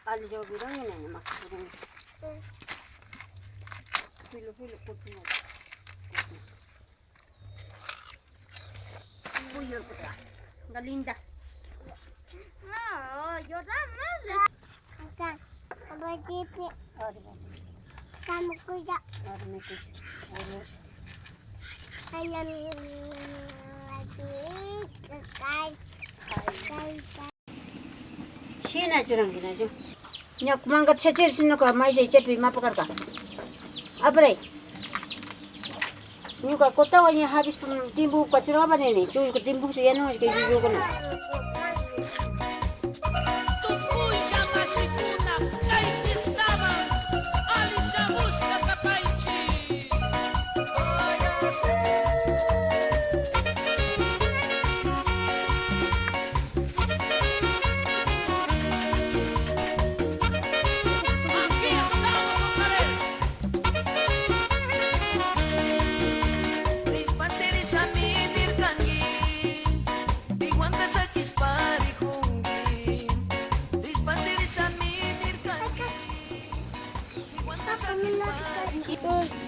Ali jo bilang ini mak bilang. Filo kucing. Buyur putra. Galinda. Oh, yo más. Acá, apa tipe? Ada. Kamu kuda. Ada mikir. Urus. Ayam lagi kekas. Sina jurang gina jo. Nyak mangga checher sino ka mai sei chepi ma pakar ka. Abre. Nyuka kota wanya habis timbu ka chura bane ni. Chu ka timbu su yano ke ju ko na.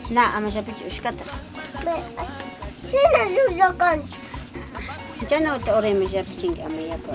Na, ama siya pichushkata. Sino susukan? Diyan na ito ore mo siya pichingi ama ya pa.